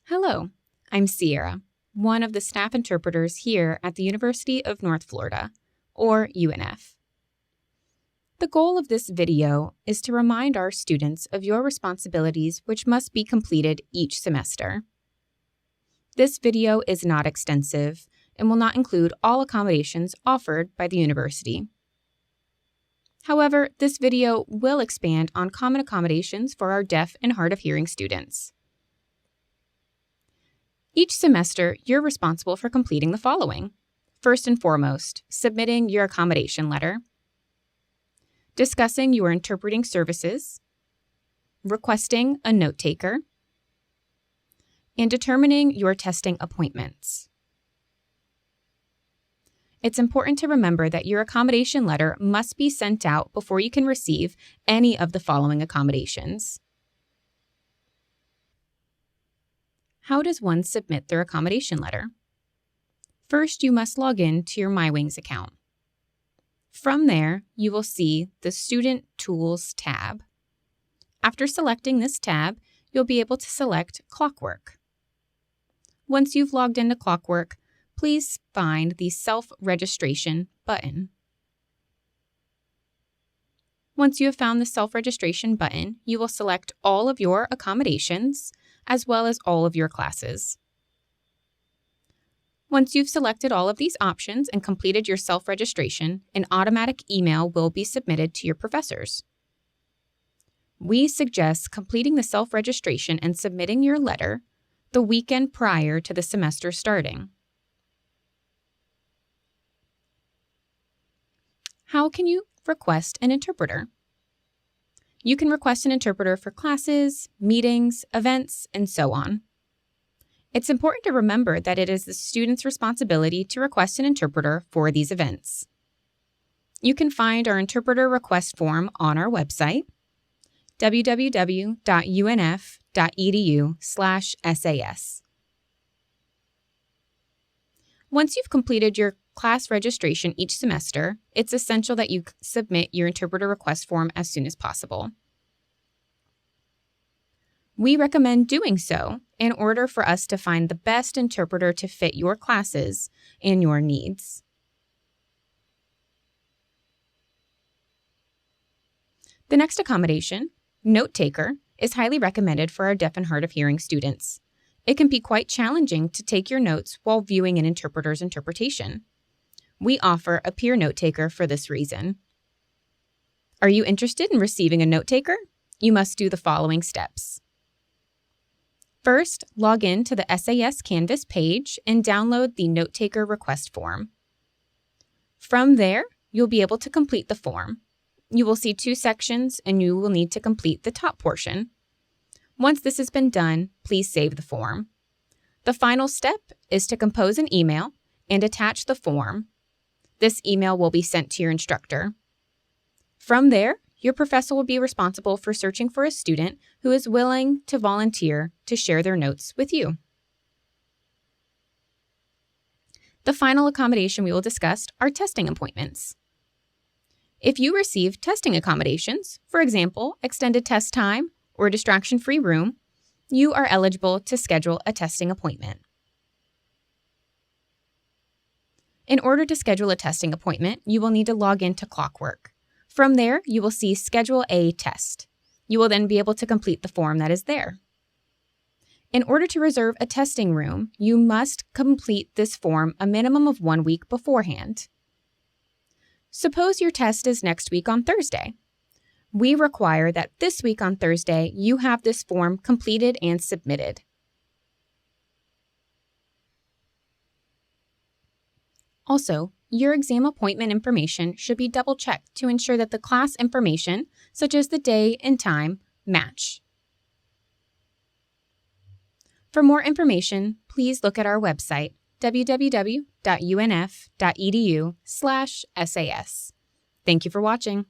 Hello, I'm Sierra, one of the staff interpreters here at the University of North Florida, or UNF. The goal of this video is to remind our students of your responsibilities which must be completed each semester. This video is not extensive and will not include all accommodations offered by the university. However, this video will expand on common accommodations for our deaf and hard of hearing students. Each semester, you're responsible for completing the following. First and foremost, submitting your accommodation letter, discussing your interpreting services, requesting a note taker, and determining your testing appointments. It's important to remember that your accommodation letter must be sent out before you can receive any of the following accommodations. How does one submit their accommodation letter? First, you must log in to your MyWings account. From there, you will see the Student Tools tab. After selecting this tab, you'll be able to select Clockwork. Once you've logged into Clockwork, please find the Self-Registration button. Once you have found the Self-Registration button, you will select all of your accommodations, as well as all of your classes. Once you've selected all of these options and completed your self-registration, an automatic email will be submitted to your professors. We suggest completing the self-registration and submitting your letter the weekend prior to the semester starting. How can you request an interpreter? You can request an interpreter for classes, meetings, events, and so on. It's important to remember that it is the student's responsibility to request an interpreter for these events. You can find our interpreter request form on our website, www.unf.edu/SAS. Once you've completed your class registration each semester, it's essential that you submit your interpreter request form as soon as possible. We recommend doing so in order for us to find the best interpreter to fit your classes and your needs. The next accommodation, Notetaker, is highly recommended for our deaf and hard of hearing students. It can be quite challenging to take your notes while viewing an interpreter's interpretation. We offer a peer note taker for this reason. Are you interested in receiving a note taker? You must do the following steps. First, log in to the SAS Canvas page and download the note taker request form. From there, you'll be able to complete the form. You will see two sections and you will need to complete the top portion. Once this has been done, please save the form. The final step is to compose an email and attach the form. This email will be sent to your instructor. From there, your professor will be responsible for searching for a student who is willing to volunteer to share their notes with you. The final accommodation we will discuss are testing appointments. If you receive testing accommodations, for example, extended test time or distraction-free room, you are eligible to schedule a testing appointment. In order to schedule a testing appointment, you will need to log into Clockwork. From there, you will see Schedule a Test. You will then be able to complete the form that is there. In order to reserve a testing room, you must complete this form a minimum of 1 week beforehand. Suppose your test is next week on Thursday. We require that this week on Thursday, you have this form completed and submitted. Also, your exam appointment information should be double-checked to ensure that the class information, such as the day and time, match. For more information, please look at our website, www.unf.edu/SAS. Thank you for watching.